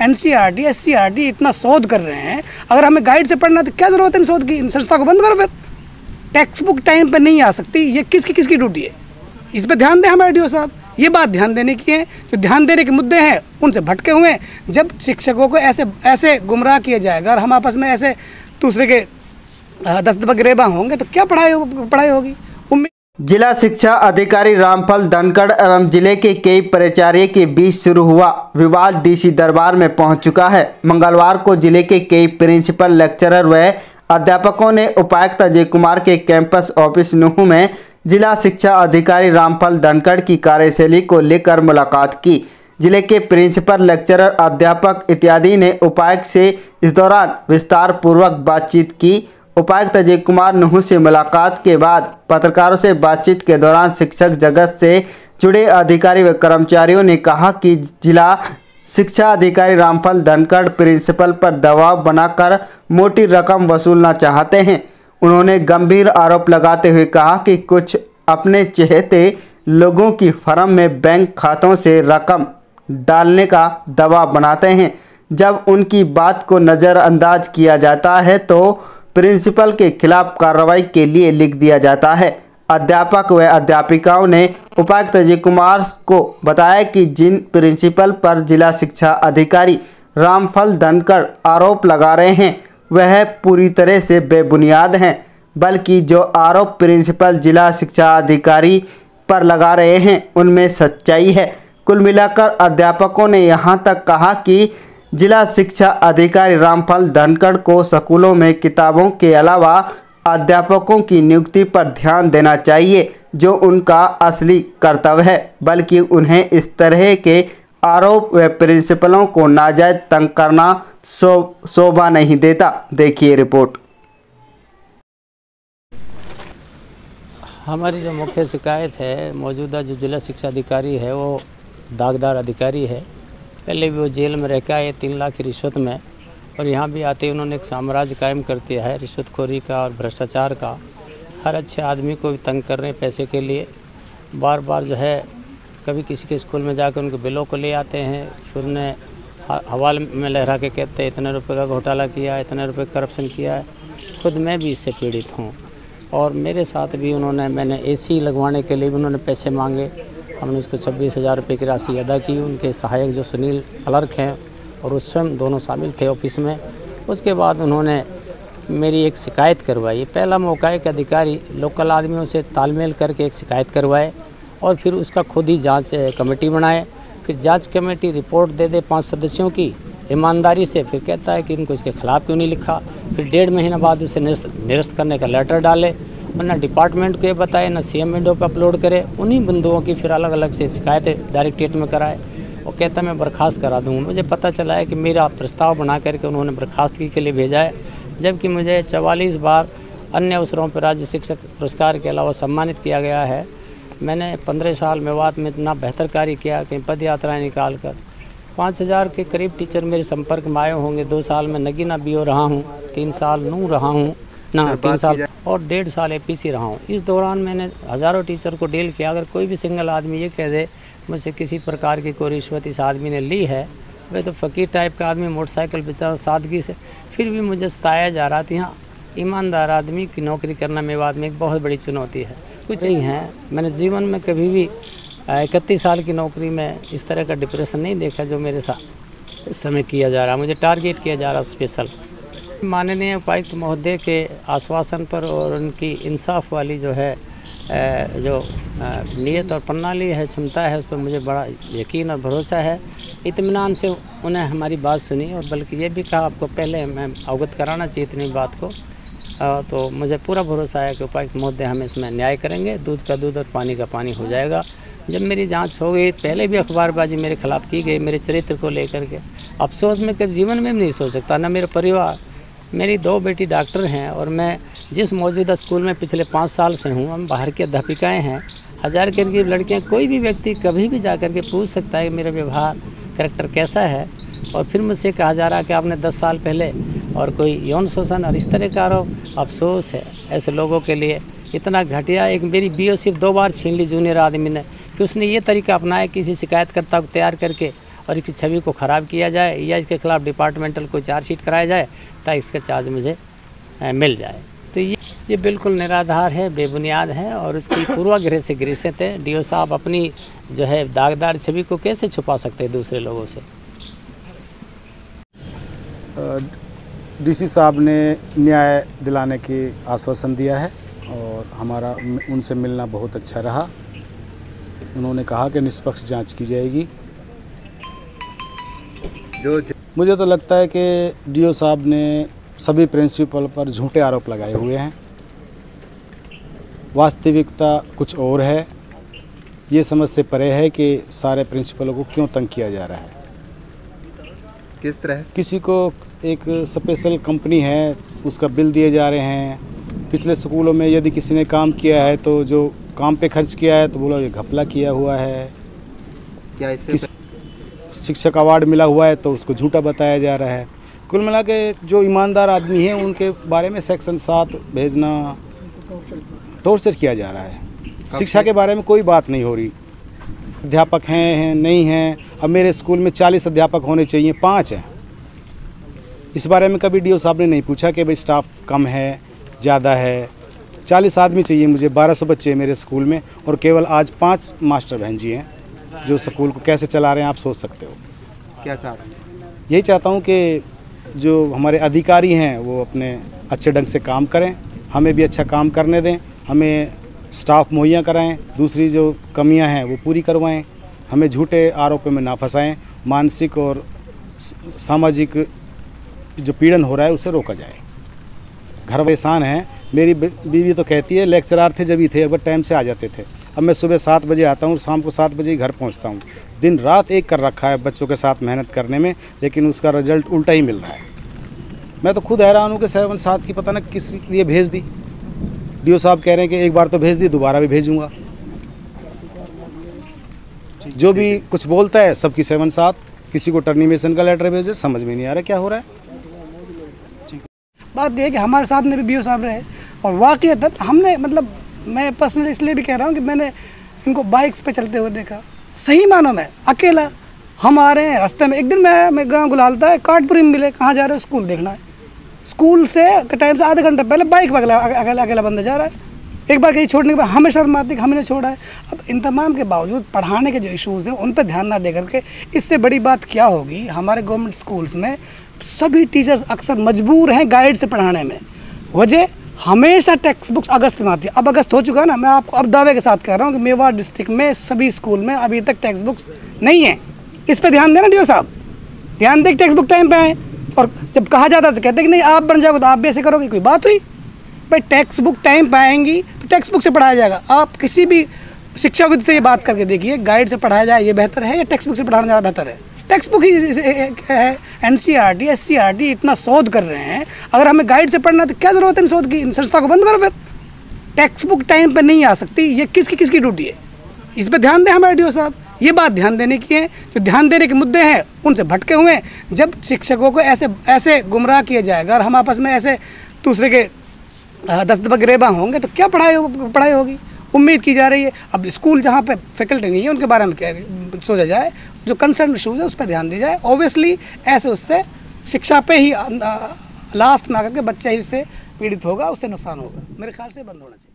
NCERT SCERT इतना शोध कर रहे हैं, अगर हमें गाइड से पढ़ना तो क्या ज़रूरत है इन शोध की? इन संस्था को बंद करो फिर। टेक्स्ट बुक टाइम पर नहीं आ सकती, ये किसकी ड्यूटी है? इस पर ध्यान दें हमारे DO साहब, ये बात ध्यान देने की है। जो ध्यान देने के मुद्दे हैं उनसे भटके हुए हैं। जब शिक्षकों को ऐसे गुमराह किया जाएगा और हम आपस में ऐसे दूसरे के दस्तबगरेबा होंगे तो क्या पढ़ाई होगी? जिला शिक्षा अधिकारी रामफल धनखड़ एवं जिले के कई प्राचार्य के बीच शुरू हुआ विवाद DC दरबार में पहुंच चुका है। मंगलवार को जिले के कई प्रिंसिपल, लेक्चरर व अध्यापकों ने उपायुक्त अजय कुमार के कैंपस ऑफिस नूह में जिला शिक्षा अधिकारी रामफल धनखड़ की कार्यशैली को लेकर मुलाकात की। जिले के प्रिंसिपल, लेक्चरर, अध्यापक इत्यादि ने उपायुक्त से इस दौरान विस्तार पूर्वक बातचीत की। उपायुक्त अजय कुमार नूह से मुलाकात के बाद पत्रकारों से बातचीत के दौरान शिक्षक जगत से जुड़े अधिकारी व कर्मचारियों ने कहा कि जिला शिक्षा अधिकारी रामफल धनखड़ प्रिंसिपल पर दबाव बनाकर मोटी रकम वसूलना चाहते हैं। उन्होंने गंभीर आरोप लगाते हुए कहा कि कुछ अपने चहेते लोगों की फर्म में बैंक खातों से रकम डालने का दबाव बनाते हैं। जब उनकी बात को नज़रअंदाज किया जाता है तो प्रिंसिपल के खिलाफ कार्रवाई के लिए लिख दिया जाता है। अध्यापक व अध्यापिकाओं ने उपायुक्त अजय कुमार को बताया कि जिन प्रिंसिपल पर जिला शिक्षा अधिकारी रामफल धनखड़ आरोप लगा रहे हैं वह पूरी तरह से बेबुनियाद हैं, बल्कि जो आरोप प्रिंसिपल जिला शिक्षा अधिकारी पर लगा रहे हैं उनमें सच्चाई है। कुल मिलाकर अध्यापकों ने यहां तक कहा कि जिला शिक्षा अधिकारी रामफल धनखड़ को स्कूलों में किताबों के अलावा अध्यापकों की नियुक्ति पर ध्यान देना चाहिए, जो उनका असली कर्तव्य है, बल्कि उन्हें इस तरह के आरोप व प्रिंसिपलों को नाजायज तंग करना शोभा नहीं देता। देखिए रिपोर्ट। हमारी जो मुख्य शिकायत है, मौजूदा जो जिला शिक्षा अधिकारी है वो दागदार अधिकारी है। पहले भी वो जेल में रह के आए 3 लाख की रिश्वत में, और यहाँ भी आते उन्होंने एक साम्राज्य कायम कर दिया है रिश्वतखोरी का और भ्रष्टाचार का। हर अच्छे आदमी को भी तंग कर रहे हैं पैसे के लिए। बार बार जो है कभी किसी के स्कूल में जाकर उनके बिलों को ले आते हैं, फिर उन्हें हवाले में लहरा के कहते हैं इतने रुपए का घोटाला किया है, इतने रुपए करप्शन किया है। खुद मैं भी इससे पीड़ित हूँ और मेरे साथ भी मैंने AC लगवाने के लिए भी उन्होंने पैसे मांगे। हमने उसको 26,000 रुपये की राशि अदा की। उनके सहायक जो सुनील क्लर्क हैं और उस स्वयं दोनों शामिल थे ऑफिस में। उसके बाद उन्होंने मेरी एक शिकायत करवाई। पहला मौका है कि अधिकारी लोकल आदमियों से तालमेल करके एक शिकायत करवाए और फिर उसका खुद ही जांच कमेटी बनाए। फिर जांच कमेटी रिपोर्ट दे 5 सदस्यों की ईमानदारी से, फिर कहता है कि इनको इसके खिलाफ़ क्यों नहीं लिखा। फिर 1.5 महीना बाद उसे निरस्त करने का लेटर डाले और ना डिपार्टमेंट को ये बताए, ना CM विंडो पर अपलोड करे। उन्हीं बंधुओं की फिर अलग अलग से शिकायतें डायरेक्टरेट में कराए। वो कहता मैं बर्खास्त करा दूँगा। मुझे पता चला है कि मेरा प्रस्ताव बना करके उन्होंने बर्खास्तगी के लिए भेजा है, जबकि मुझे 44 बार अन्य अवसरों पर राज्य शिक्षक पुरस्कार के अलावा सम्मानित किया गया है। मैंने 15 साल मेवात में इतना बेहतर कार्य किया, कहीं पद यात्राएँ निकाल कर 5000 के करीब टीचर मेरे संपर्क में आए होंगे। 2 साल में नगीना BO रहा हूँ, 3 साल नू रहा हूँ ना, 3 साल और 1.5 साल APC रहा हूँ। इस दौरान मैंने हज़ारों टीचर को डील किया। अगर कोई भी सिंगल आदमी ये कह दे मुझसे किसी प्रकार की कोई रिश्वत इस आदमी ने ली है, वह तो फ़कीर टाइप का आदमी, मोटरसाइकिल बेचा सादगी से, फिर भी मुझे सताया जा रहा था। यहाँ ईमानदार आदमी की नौकरी करना मेवात में एक बहुत बड़ी चुनौती है। कुछ नहीं है, मैंने जीवन में कभी भी 31 साल की नौकरी में इस तरह का डिप्रेशन नहीं देखा जो मेरे साथ इस समय किया जा रहा। मुझे टारगेट किया जा रहा स्पेशल। माननीय उपायुक्त महोदय के आश्वासन पर और उनकी इंसाफ वाली जो है जो नीयत और प्रणाली है, क्षमता है, उस पर मुझे बड़ा यकीन और भरोसा है। इत्मीनान से उन्हें हमारी बात सुनी और बल्कि ये भी कहा आपको पहले मैं अवगत कराना चाहिए इतनी बात को। तो मुझे पूरा भरोसा है कि उपायुक्त महोदय हमें इसमें न्याय करेंगे। दूध का दूध और पानी का पानी हो जाएगा। जब मेरी जांच हो गई, पहले भी अखबारबाजी मेरे खिलाफ़ की गई मेरे चरित्र को लेकर के, अफसोस में कभी जीवन में भी नहीं सोच सकता, ना मेरा परिवार। मेरी 2 बेटी डॉक्टर हैं और मैं जिस मौजूदा स्कूल में पिछले 5 साल से हूँ, हम बाहर की अध्यापिकाएँ हैं। 1000 के करीब लड़कियाँ, कोई भी व्यक्ति कभी भी जा कर के पूछ सकता है कि मेरा व्यवहार करैक्टर कैसा है। और फिर मुझसे कहा जा रहा है कि आपने 10 साल पहले और कोई यौन शोषण और इस तरह का आरोप। अफसोस है ऐसे लोगों के लिए। इतना घटिया, एक मेरी BO सिर्फ 2 बार छीन ली जूनियर आदमी ने, कि उसने ये तरीका अपनाया किसी शिकायतकर्ता को तैयार करके और इसकी छवि को ख़राब किया जाए या इसके खिलाफ डिपार्टमेंटल कोई चार्जशीट कराया जाए ताकि इसका चार्ज मुझे मिल जाए। तो ये बिल्कुल निराधार है, बेबुनियाद है और उसकी पूर्वाग्रह से ग्रसित है। डीओ साहब अपनी जो है दागदार छवि को कैसे छुपा सकते हैं दूसरे लोगों से। डीसी साहब ने न्याय दिलाने की आश्वासन दिया है और हमारा उनसे मिलना बहुत अच्छा रहा। उन्होंने कहा कि निष्पक्ष जांच की जाएगी। मुझे तो लगता है कि डीओ साहब ने सभी प्रिंसिपल पर झूठे आरोप लगाए हुए हैं। वास्तविकता कुछ और है। ये समझ से परे है कि सारे प्रिंसिपलों को क्यों तंग किया जा रहा है। किस तरह से? किसी को एक स्पेशल कंपनी है, उसका बिल दिए जा रहे हैं। पिछले स्कूलों में यदि किसी ने काम किया है तो जो काम पे खर्च किया है तो बोला ये घपला किया हुआ है। क्या इससे शिक्षक अवार्ड मिला हुआ है तो उसको झूठा बताया जा रहा है। कुल मिला के जो ईमानदार आदमी हैं उनके बारे में सेक्शन 7 भेजना, टॉर्चर किया जा रहा है। शिक्षा के बारे में कोई बात नहीं हो रही। अध्यापक हैं नहीं हैं। अब मेरे स्कूल में 40 अध्यापक होने चाहिए, 5 हैं। इस बारे में कभी डीओ साहब ने नहीं पूछा कि भाई स्टाफ कम है ज़्यादा है। 40 आदमी चाहिए मुझे, 1200 बच्चे हैं मेरे स्कूल में और केवल आज 5 मास्टर बहन जी हैं जो स्कूल को कैसे चला रहे हैं आप सोच सकते हो। क्या चाहते हैं? यही चाहता हूँ कि जो हमारे अधिकारी हैं वो अपने अच्छे ढंग से काम करें, हमें भी अच्छा काम करने दें, हमें स्टाफ मुहैया कराएं, दूसरी जो कमियां हैं वो पूरी करवाएं, हमें झूठे आरोपों में ना फंसाएं। मानसिक और सामाजिक जो पीड़न हो रहा है उसे रोका जाए। घर परेशान हैं। मेरी बीवी तो कहती है लेक्चरार थे जब ही थे, अगर टाइम से आ जाते थे। अब मैं सुबह 7 बजे आता हूँ, शाम को 7 बजे ही घर पहुँचता हूँ। दिन रात एक कर रखा है बच्चों के साथ मेहनत करने में, लेकिन उसका रिजल्ट उल्टा ही मिल रहा है। मैं तो खुद हैरान हूँ कि 7 की पता ना किस लिए भेज दी। डीओ साहब कह रहे हैं कि एक बार तो भेज दी, दोबारा भी भेजूँगा। जो भी कुछ बोलता है सबकी 7, किसी को टर्मिनेशन का लेटर भेजे, समझ में नहीं आ रहा क्या हो रहा है। बात यह है कि हमारे सामने भी बीओ साहब रहे और वाकईतन हमने मतलब मैं पर्सनली इसलिए भी कह रहा हूँ कि मैंने इनको बाइक्स पे चलते हुए देखा। सही मानो में अकेला हम आ रहे हैं रास्ते में। एक दिन मैं गाँव गुलालता है काटपुरी में मिले, कहाँ जा रहे हो? स्कूल देखना है। स्कूल से के टाइम से आधे घंटे पहले बाइक पर अकेला बंदा जा रहा है। एक बार कहीं छोड़ने के बाद हमें शर्म आती कि हमने छोड़ा है। अब इन तमाम के बावजूद पढ़ाने के जो इश्यूज़ हैं उन पर ध्यान ना दे करके इससे बड़ी बात क्या होगी। हमारे गवर्नमेंट स्कूल्स में सभी टीचर्स अक्सर मजबूर हैं गाइड से पढ़ाने में। वजह हमेशा टेक्स्ट बुक्स अगस्त में आती है। अब अगस्त हो चुका ना, मैं आपको अब दावे के साथ कह रहा हूँ कि मेवाड़ डिस्ट्रिक्ट में सभी स्कूल में अभी तक टेक्स्ट बुक्स नहीं है। इस पर ध्यान देना डीओ साहब, ध्यान दें टेक्स्ट बुक टाइम पे आए। और जब कहा जाता है तो कहते हैं कि नहीं आप बन जाओगे तो आप भी ऐसे करोगे। कोई बात हुई? भाई टेक्स्ट बुक टाइम पे आएंगी तो टेक्स्ट बुक से पढ़ाया जाएगा। आप किसी भी शिक्षाविद से ये बात करके देखिए, गाइड से पढ़ाया जाए ये बेहतर है या टेक्स्ट बुक से पढ़ाना ज़्यादा बेहतर है? टेक्स्ट बुक ही है। NCERT SCERT इतना शोध कर रहे हैं, अगर हमें गाइड से पढ़ना तो क्या ज़रूरत है इन शोध की? इन संस्था को बंद करो फिर। टेक्स्ट बुक टाइम पे नहीं आ सकती, ये किसकी ड्यूटी है? इस पर ध्यान दें हमारे डीओ साहब। ये बात ध्यान देने की है। जो ध्यान देने के मुद्दे हैं उनसे भटके हुए हैं। जब शिक्षकों को ऐसे गुमराह किया जाएगा और हम आपस में ऐसे दूसरे के 10 गिरेबा होंगे तो क्या पढ़ाई होगी? उम्मीद की जा रही है। अब स्कूल जहाँ पे फैकल्टी नहीं है उनके बारे में क्या सोचा जाए, जो कंसर्न इशूज़ है उस पर ध्यान दिया जाए। ऑब्वियसली ऐसे उससे शिक्षा पे ही लास्ट में आकर के बच्चा ही इससे पीड़ित होगा, उससे नुकसान होगा। मेरे ख्याल से बंद होना चाहिए।